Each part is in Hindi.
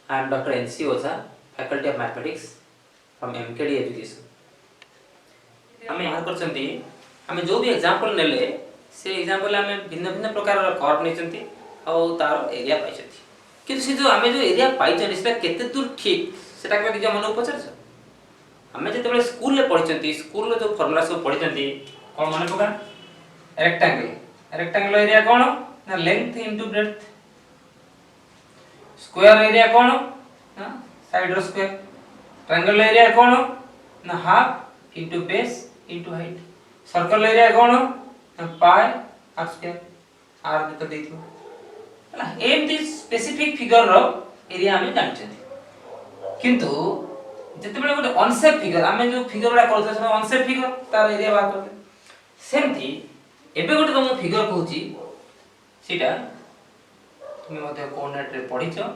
I am Dr. N.C. Oza, Faculty of Mathematics from MKD Education. आम बाहर कर जो भी एग्जांपल नेले से एग्जांपल आम भिन्न भिन्न प्रकार कर्व नहीं तार एरिया पाई कि से जो आम जो एरिया पाई केते दूर ठीक से मन पचार आम जो स्कूल पढ़ी स्कूल जो फर्मुला सब पढ़ी कौन मन पका रेक्टांगल एरिया कौन ना length into breadth square area कौन ना साइड रो स्क्वायर ट्रायंगल एरिया कौन ना half into base into height circle area कौन ना पाई आर स्क्वायर आर तो देथियो हला एमती स्पेसिफिक फिगर रो एरिया हम जानछथि किंतु जते बेले गोटे अनसेप फिगर आमे जो फिगर वाला करथि से अनसेप फिगर तार एरिया बात करथि सेमती एबे गोटे तुम फिगर कहूची सीटा तुम मते कोऑर्डिनेट रे पढिছো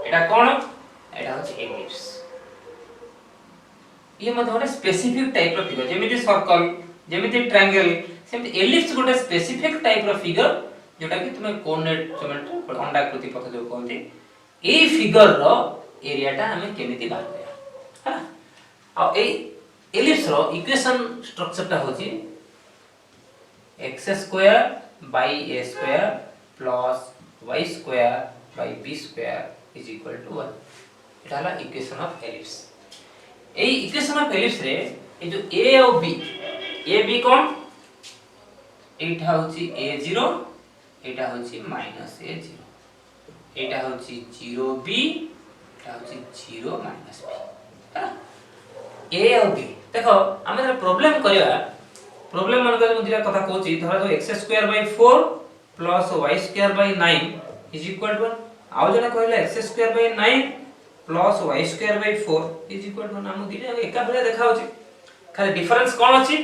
एटा कोन एटा होची एलिप्स ये मते गोटे स्पेसिफिक टाइप रो फिगर जेमिति सर्कल जेमिति ट्रायंगल सेमिति एलिप्स गोटे स्पेसिफिक टाइप रो फिगर जोटा कि तुम कोऑर्डिनेट जोमेट्री अंडाकृति पथ जो कहंती ए फिगर रो एरियाटा हमें केमिति बाहर करया है आ ए एलिप्स रो इक्वेशन स्ट्रक्चर टा होची x square by a square plus y square by b square is equal to 1 एटा हला इक्वेशन ऑफ एलिप्स ए इक्वेशन ऑफ एलिप्स रे ए जो a और b a b कोन एटा होची a0 एटा होची -a0 एटा होची 0b एटा होची 0 -b है a और b देखो हम प्रॉब्लम करिया प्रॉब्लम मन कर दिया कथा कहूची धर जो x² 4 plus y² 9 is equal to 1 आउ जने कहले x² 9 plus y² 4 is equal to 1 हम दिले एका बेले देखा होची खाली डिफरेंस कोन अछि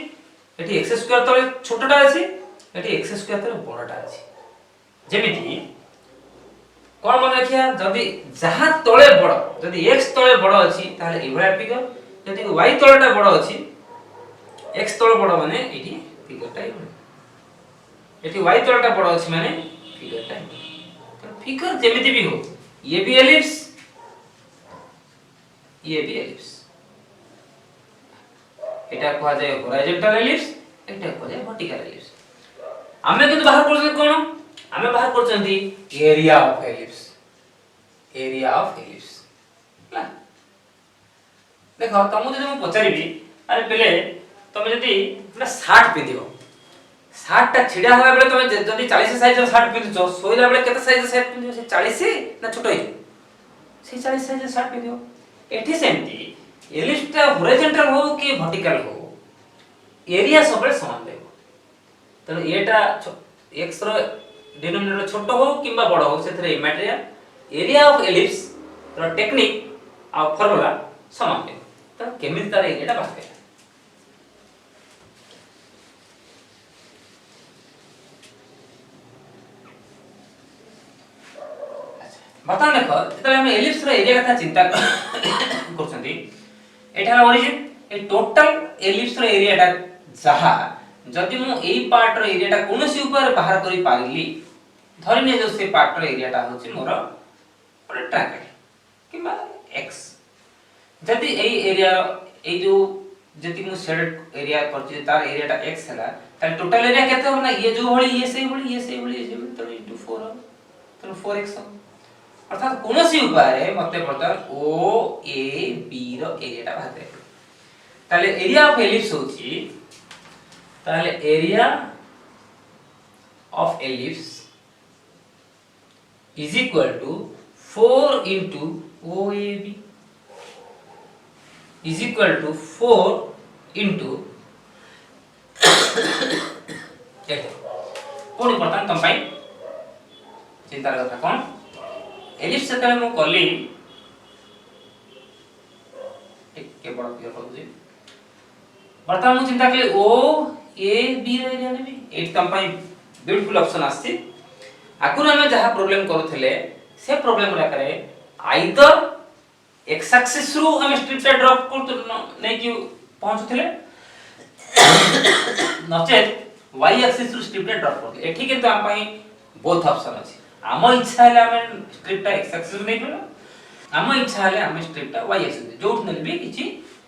एठी x² तले छोटटा अछि एठी x² तले बड़टा अछि जेमिति कोन मन रखिया जदी जहां तळे बड़ जदी x तळे बड़ अछि ताले एभला फिगर जदी y तळटा बड़ अछि x तळ बड़ माने एठी फिगर टाइप एठी y तळटा बड़ अछि माने फिगर टाइप तो फिगर जेमिति भी हो ये भी एलिप्स एटा कहा जाय हॉरिजॉन्टल एलिप्स एटा कहा जाय वर्टिकल एलिप्स हमें किंतु बाहर करछन कोन हमें बाहर करछंती एरिया ऑफ एलिप्स ला देखो तुम जदि मैं पचारिबी अरे पहले तुम जदि ना शर्ट पिंदियो शर्ट ता छिडा होला बेले तुम जदि 40 साइज रो शर्ट पिंदुछो सोइला बेले केते साइज रो शर्ट पिंदियो से 40 ना छोटो है से 40 साइज रो शर्ट पिंदियो एठी सेमती एलिप्स ता हॉरिजॉन्टल हो कि वर्टिकल हो एरिया सबले समान रहबो तो एटा x रो डिनोमिनेटर छोटो हो किबा बड़ हो सेथरे मटेरियल एरिया ऑफ एलिप्स रो टेक्निक आ फार्मूला समान है तो केमिति तार एरिया बात करे बता देखो जतले हम एलिप्स रो एरिया कथा चिंता करछंती एठार ओरिजिन ए टोटल एलिप्स रो एरियाटा जहा जदि मु एई पार्ट रो एरियाटा कोनोसी ऊपर बाहर करि पारिली धरिने जो से पार्ट रो एरियाटा होछि मोर ओटा ट्रायंगल किबा x जदि एई एरिया ए जो जति मु शेड एरिया करछि तार एरियाटा x हला त टोटल एरिया केते हो ना ये जो भली ये से भली तो इनटू 4 तो 4x अर्थात कोनोसी ऊपर मते बर्तन o a b रो एरियाटा बाहर करे ताले एरिया ऑफ एलिप्स होछि ताले area of ellipse is equal to 4 into OAB is equal to 4 into कोन important तम पाई चिंता करता कोन एलिप्स से मु कली के बड़ क्लियर कर दे वर्तमान मु चिंता कली ओ ए बी रे एरिया नेबी एट तम पाई ब्यूटीफुल ऑप्शन आछि आकुर हम जहा प्रॉब्लम करूथले से प्रॉब्लम रा करे आइदर एक्स एक्सिस रु हम स्ट्रिप टा ड्रॉप करतो नै कि पहुंचथले नचे y एक्सिस रु स्ट्रिप टा ड्रॉप करतो एठी किंतु हम पाई बोथ ऑप्शन अछि आम इच्छा है आम स्ट्रिप टा x एक्सिस नहीं पड़ो आम इच्छा है आम स्ट्रिप टा y एक्सिस जो नेल भी किछि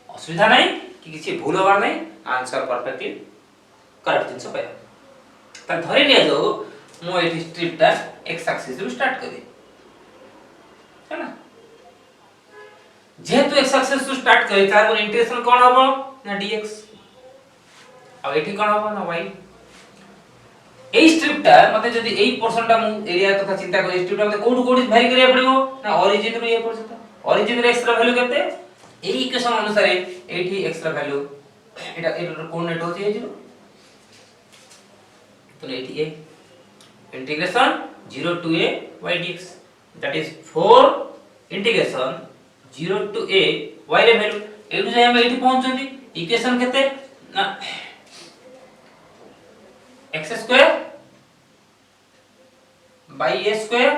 असुविधा नहीं कि किछि भूल होबार नहीं आंसर परफेक्टली करेक्ट जिंस पाए त धरि लिया जाऊ मो एठी स्ट्रिप टा x एक्सिस रु स्टार्ट करी है ना जेहेतु x एक्सिस रु स्टार्ट करी तार इंटीग्रेशन कोन हबो ना dx अब एठी कोन हबो ना y এই স্ট্রিপটা মতে যদি এই পোরশনটা মু এরিয়া কথা চিন্তা করি স্ট্রিপটা মতে কোঠু কোঠি ভ্যারি করিয়া পড়িবো না অরিজিন রু এই পর্যন্ত অরিজিন রে x র ভ্যালু কেতে এই ইকুয়েশন অনুসারে এইটি x র ভ্যালু এটা এটার কোঅর্ডিনেট হচ্ছে এই 0 তো এইটি এই integration 0 to a y dx that is 4 integration 0 to a y রে ভ্যালু এইটু যাই আমরা এইটি পৌঁছন্তি ইকুয়েশন কেতে না x square by a square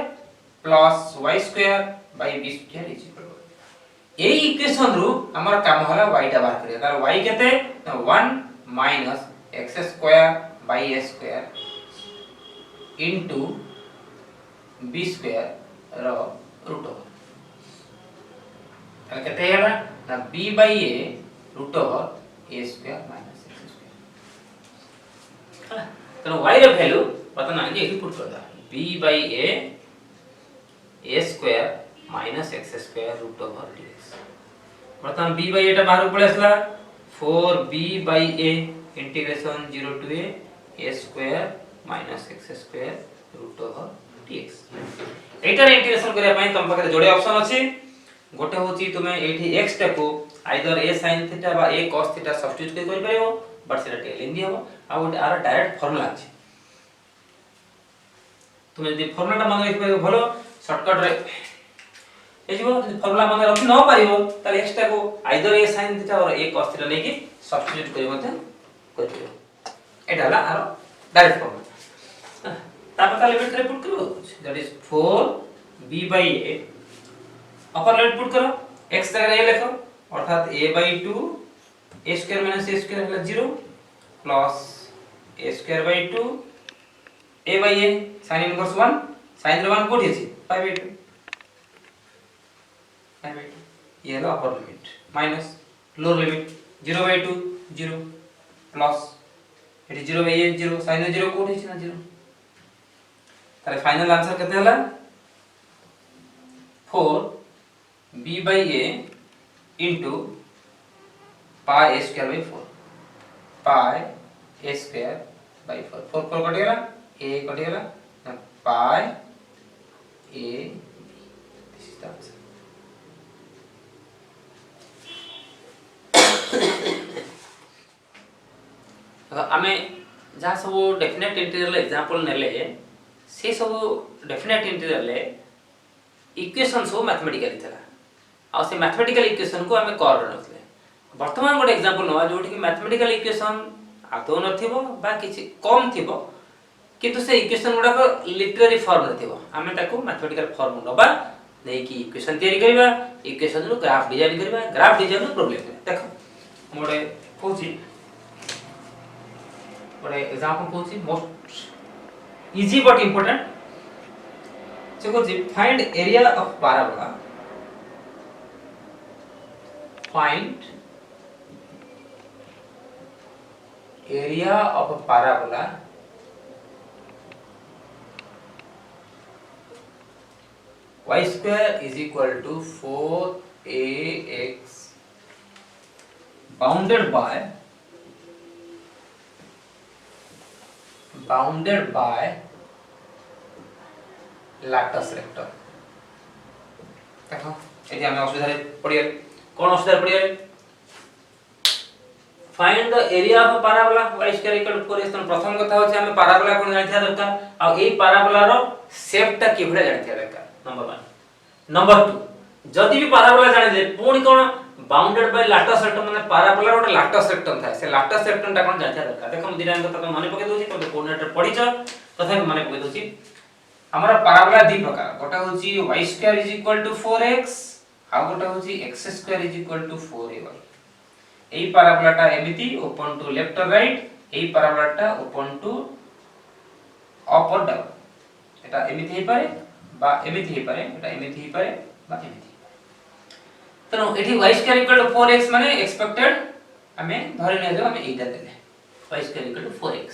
plus y square by b square is equal to এই ইকুয়েশন রু আমার কাম হলা y টা বার করিয়া তার y কেতে না 1 minus x square by a square into b square র root over তাহলে কেতে হলা না b by a root over a square minus x square হলা तो y रे वैल्यू पता ना कि एठी पुट कर दा b by a square minus x square root over dx मतलब b by a टा बाहर पड़े असला 4b by a integration 0 to a square minus x square root over dx एटार इंटीग्रेशन करिया पई तम पाखरे जोडे ऑप्शन अछि गोटे होची तुमे एठी x टा को आइदर a sin थीटा बा a cos थीटा सब्स्टिट्यूट करि परिबो बट सेटा टेल इन दियबो आ गोटे आर डायरेक्ट फार्मूला अछि तुमे जदि फार्मूला मन रखि परिबो भलो शॉर्टकट रे ए जीवो जदि फार्मूला मन रखि न परिबो ताले x टा को आइदर a sin थीटा और a cos थीटा लेके सब्स्टिट्यूट करि मते करियो एटा हला आर डायरेक्ट फार्मूला तापर ता लिमिट रे पुट करो that is 4 b by a upper limit put करो x जगह a लिखो अर्थात a by 2 a square minus a square है 0 plus a square by 2 a by a sin inverse 1 sin 1 कोठी अछि 5 by 2 ये है upper limit minus lower limit 0 by 2 0 plus eighty 0 by a 0 sin 0 कोठी अछि ना 0 ताले फाइनल आंसर केते हला 4 b by a into pi a square by 4 pi a square by 4 4 4 cut गेला a कट गेला ना pi a this is the answer आमे जा सब डेफिनेट इंटीग्रल एग्जांपल नेले से सब डेफिनेट इंटीग्रल इक्वेशन सब मैथमेटिकली थला आ से मैथमेटिकल इक्वेशन को हमें कर नथले वर्तमान गोटे एग्जांपल नवा जोठी कि मैथमेटिकल इक्वेशन आदो नथिबो बा किछि कम थिबो किंतु से इक्वेशन गुडा को लिटरेरी फॉर्म नथिबो हमें ताको मैथमेटिकल फॉर्म नबा नै कि इक्वेशन तैयारी करबा इक्वेशन रो ग्राफ डिजाइन करबा ग्राफ डिजाइन रो प्रॉब्लम देखो मोडे कोची मोडे एग्जांपल कोची मोस्ट इजी बट इंपोर्टेंट चेको जी find area of parabola find area of a parabola y square is equal to 4ax bounded by latus rector देखो एठी हमें असुविधा रे पड़िया कोन असुविधा पड़िया find the area of parabola y square equal to 4 इस प्रथम कथा होचे हमें पैराबोला कोन जानिथिया दरकार आ एई पैराबोला रो शेप ता किभळे जानिथिया दरकार नंबर 1 नंबर 2 जदि भी पैराबोला जानिले पुणी कोन बाउंडेड बाय लाटस रेक्टम माने पैराबोला रो लाटस रेक्टम थाए से लाटस रेक्टम ता कोन जानिथिया दरकार देखो हम दिना कथा माने पके दोची तो कोऑर्डिनेटर पढिछ तथा माने पके दोची हमरा पैराबोला दि प्रकार गोटा होची y square is equal to 4x आ गोटा होची x square is equal to 4ay एई पैराबोलाटा एमिति ओपन टू लेफ्ट और राइट एई पैराबोलाटा ओपन टू अप और डाउन এটা এমিতি হই পারে বা এমিতি হই পারে, এটা এমিতি হই পারে বা এমিতি। তেଣୁ এটি y square equal to 4x মানে এক্সপেক্টেড আমি ধরে নিয়ে যাব আমি এইটা দেলে y square equal to 4x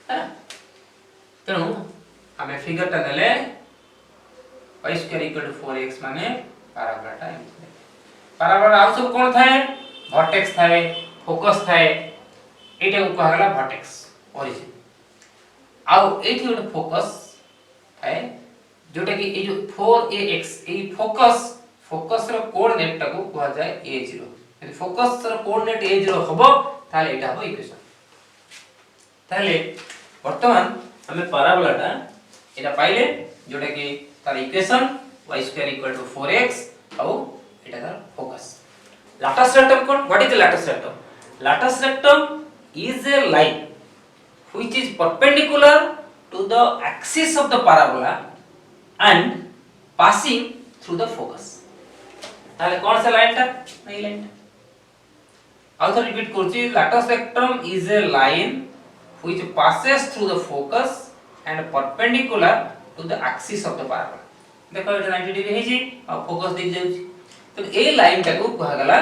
হ্যাঁ। তেଣୁ ଆମେ ফিগারটা দেলে y square equal to 4x মানে পারাবোলাটা এমতি। পারাবোলা ଆଉ ସବୁ কোনଥାଏ ভর্টেক্স থাকে ফোকস থাকে, এইটা কুହାଗଲା ভর্টেক্স অরিজিন। ଆଉ এইଠି ଗୋଟେ ফোকস থাকে जोटा कि ए जो 4ax ए फोकस रो कोऑर्डिनेट टाको कुहा जाय a0। यदि फोकस रो कोऑर्डिनेट a0 हबो ताले एटा हबो इक्वेशन। ताले वर्तमान हमें पैराबोलाटा एटा पाइले जोटा कि तार इक्वेशन y² = 4x और एटा तार फोकस। लाटस रेक्टम कोन what is the latus rectum? Latus rectum is a line which is perpendicular to the axis of the parabola and passing through the focus। তাহলে কোন সে লাইনটা? এই লাইনটা। আউথর রিপিট করছি, latus rectum is a line which passes through the focus and perpendicular to the axis of the parabola। দেখো এটা 90 ডিগ্রি ହେଇଛି ଆଉ ফোকস দিক যাଉଛି, তো এই লাইনটাକୁ କୁହାଗଲା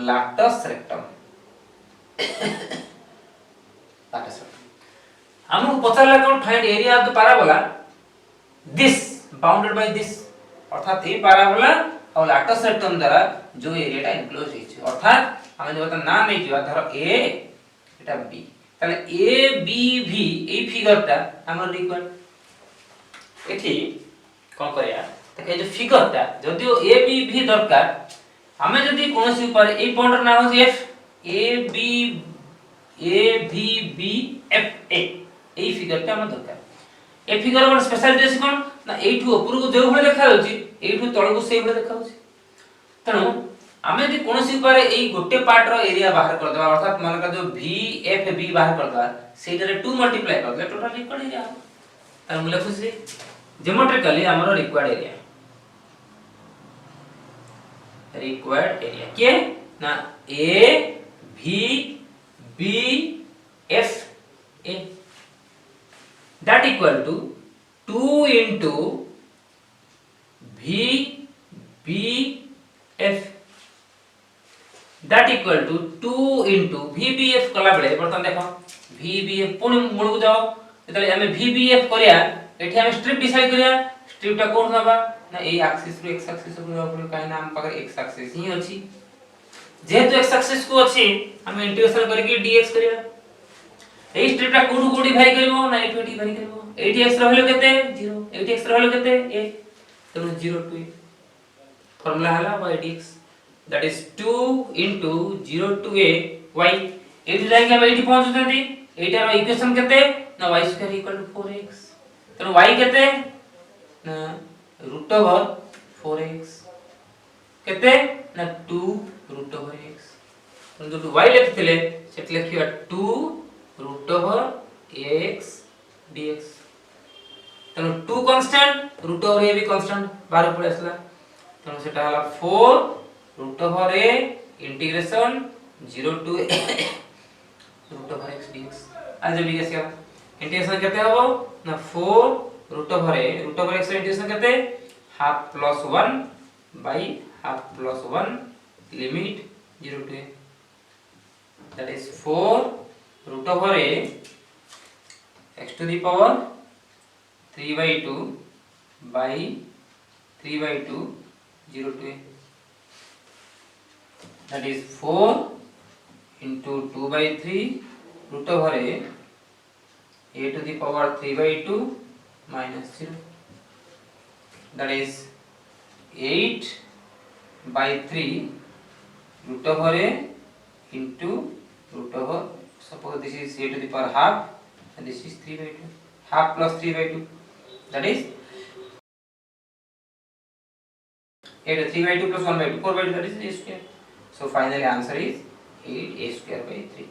latus rectum। latus rectum ଆମକୁ ପଚାରଲା କୋন find area of the parabola this bounded by this, अर्थात ए पैराबोला और लाटस रेक्टम द्वारा जो एरियाटा एनक्लोज हिच, अर्थात हम जो ना नहीं जिवा धर ए एटा बी, ताले ए बी भी ए फिगरटा हमर रिक्वायर्ड। एठी कोन करिया त जो फिगरटा जदियो ए बी भी दरकार, हमें जदी कोनसी ऊपर ए पॉइंट ना हो एफ ए भी बी एफ ए फिगरटा हम दरकार। ए फिगर वन स्पेशल जेसी कोन ना एठू ऊपर को जेउ भले देखा होची एठू तळ को सेइ भले देखा होची। तणो आमे जे कोनसी ऊपर ए गोटे पार्ट रो एरिया बाहर कर देबा, अर्थात मान का जो v f b बाहर कर देबा सेटा रे 2 मल्टीप्लाई कर दे टोटल रिक्वायर्ड एरिया। तार मूल्य खुशी ज्योमेट्रिकली हमरो रिक्वायर्ड एरिया के ना a v b f a that equal to 2 into v b f that equal to 2 into v b f कला बेले बर्तन देखो v b f पुणी मूल को जाओ जेतले हमें v b f करिया एठी हम स्ट्रिप डिसाइड करिया, स्ट्रिपटा कोन नबा ना ए एक्सिस रो x एक्सिस रो अपन काहे नाम पकर x एक्सिस ही अछि, जेहेतु x एक्सिस को अछि हम इंटीग्रेशन करके dx करिया। এই স্ট্রিপটা কোডু কোডি ভাই করিবো না এটি এটি ভাই করিবো, এইটি x র ভ্যালু কেতে 0 এইটি x র ভ্যালু কেতে a, তেনো 0 to a ফর্মুলা হলা y dx that is 2 into 0 to a y। এইটি যাই के हम এইটি পৌঁছুছন্তি, এইটার ইকুয়েশন কেতে না y² = 4x, তেনো y কেতে না √4x কেতে না 2 √x। তেনো जो y লিখथिले সেটা লিখিবা 2 √x dx। तनो 2 कांस्टेंट √a भी कांस्टेंट बाहर पड़े असला, तनो सेटा हला 4 √a integration 0 to √x dx। आज जब dx का इंटीग्रेशन केते हबो ना 4 √a √x इंटीग्रेशन केते half plus 1 by half plus 1 limit 0 to a, that is 4 √a x to the power 3/2 by 3/2 0 to a, that is 4 into 2/3 √a to the power 3/2 minus 0, that is 8/3 √a into √, suppose this is a to the power half and this is 3/2, half plus 3/2, that is a to 3/2 plus 1/2 4/2, that is a square। So finally answer is 8 a square by 3।